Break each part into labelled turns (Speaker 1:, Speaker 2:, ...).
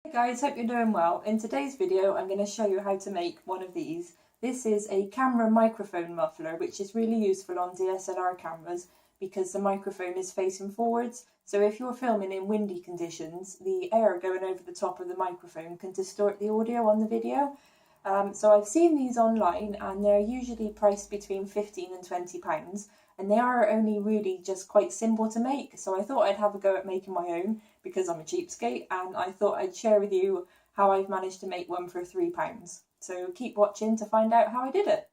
Speaker 1: Hey guys, hope you're doing well. In today's video I'm going to show you how to make one of these. This is a camera microphone muffler, which is really useful on DSLR cameras because the microphone is facing forwards, so if you're filming in windy conditions the air going over the top of the microphone can distort the audio on the video. So I've seen these online and they're usually priced between £15 and £20, and they are only really just quite simple to make, so I thought I'd have a go at making my own because I'm a cheapskate, and I thought I'd share with you how I've managed to make one for £3. So keep watching to find out how I did it.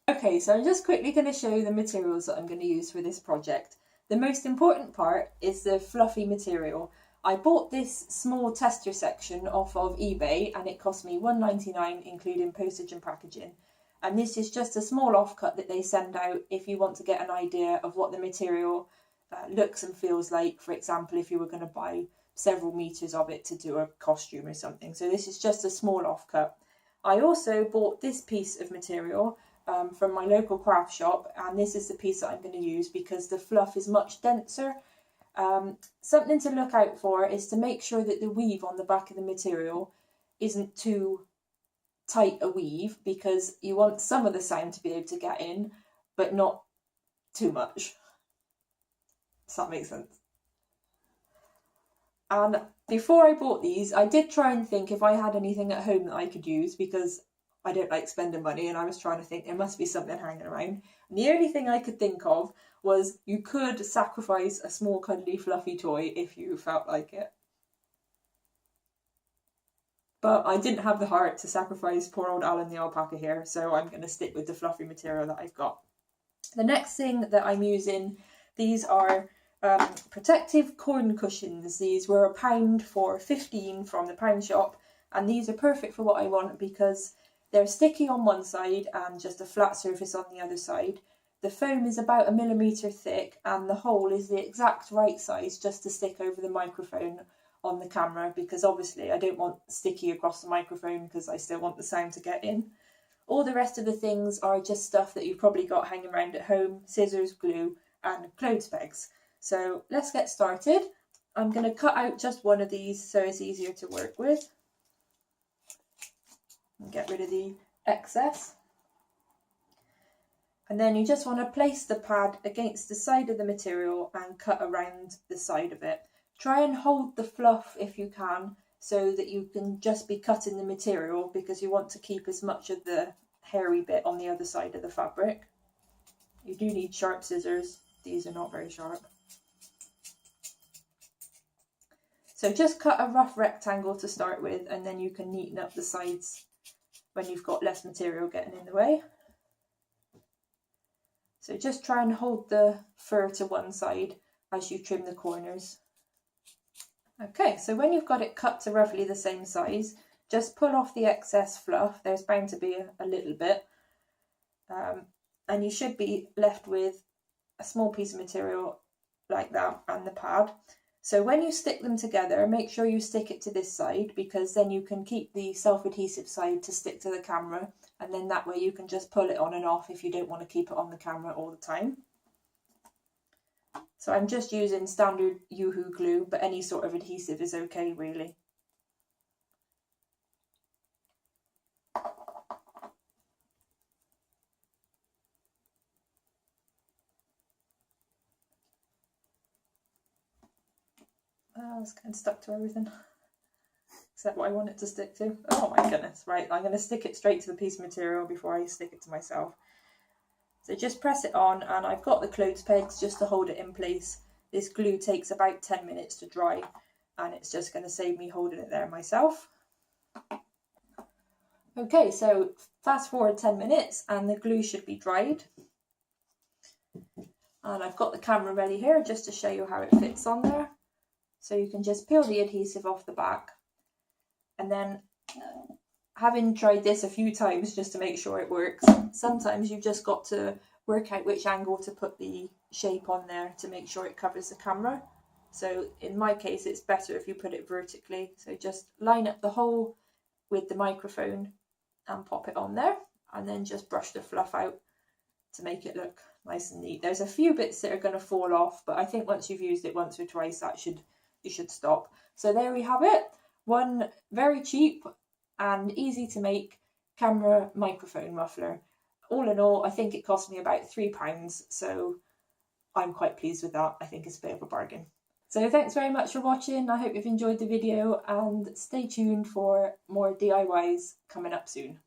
Speaker 1: Okay, so I'm just quickly going to show you the materials that I'm going to use for this project. The most important part is the fluffy material. I bought this small tester section off of eBay and it cost me £1.99 including postage and packaging. And this is just a small offcut that they send out if you want to get an idea of what the material looks and feels like. For example, if you were going to buy several meters of it to do a costume or something. So this is just a small offcut. I also bought this piece of material from my local craft shop, and this is the piece that I'm going to use because the fluff is much denser. Something to look out for is to make sure that the weave on the back of the material isn't too tight a weave, because you want some of the sound to be able to get in but not too much. Does that make sense? And before I bought these I did try and think if I had anything at home that I could use, because I don't like spending money, and I was trying to think there must be something hanging around, and the only thing I could think of was you could sacrifice a small cuddly fluffy toy if you felt like it. But I didn't have the heart to sacrifice poor old Alan the alpaca here, so I'm going to stick with the fluffy material that I've got. The next thing that I'm using, these are protective corn cushions. These were £1 for 15 from the pound shop, and these are perfect for what I want because they're sticky on one side and just a flat surface on the other side. The foam is about 1 millimetre thick and the hole is the exact right size just to stick over the microphone on the camera, because obviously I don't want sticky across the microphone because I still want the sound to get in. All the rest of the things are just stuff that you've probably got hanging around at home: scissors, glue and clothes pegs. So let's get started. I'm going to cut out just one of these so it's easier to work with and get rid of the excess. And then you just want to place the pad against the side of the material and cut around the side of it. Try and hold the fluff if you can, so that you can just be cutting the material, because you want to keep as much of the hairy bit on the other side of the fabric. You do need sharp scissors. These are not very sharp. So just cut a rough rectangle to start with, and then you can neaten up the sides when you've got less material getting in the way. So just try and hold the fur to one side as you trim the corners. Okay, so when you've got it cut to roughly the same size, just pull off the excess fluff. There's bound to be a little bit. And you should be left with a small piece of material like that and the pad. So when you stick them together, make sure you stick it to this side, because then you can keep the self-adhesive side to stick to the camera, and then that way you can just pull it on and off if you don't want to keep it on the camera all the time. So I'm just using standard Yoo-hoo glue, but any sort of adhesive is okay really. It's getting stuck to everything, except what I want it to stick to. Oh my goodness, right, I'm going to stick it straight to the piece of material before I stick it to myself. So just press it on, and I've got the clothes pegs just to hold it in place. This glue takes about 10 minutes to dry, and it's just going to save me holding it there myself. Okay, so fast forward 10 minutes and the glue should be dried. And I've got the camera ready here just to show you how it fits on there. So you can just peel the adhesive off the back, and then having tried this a few times just to make sure it works, sometimes you've just got to work out which angle to put the shape on there to make sure it covers the camera. So in my case it's better if you put it vertically. So just line up the hole with the microphone and pop it on there, and then just brush the fluff out to make it look nice and neat. There's a few bits that are going to fall off, but I think once you've used it once or twice you should stop. So there we have it. one very cheap and easy to make camera microphone muffler. All in all, I think it cost me about £3, so I'm quite pleased with that. I think it's a bit of a bargain. So thanks very much for watching. I hope you've enjoyed the video and stay tuned for more DIYs coming up soon.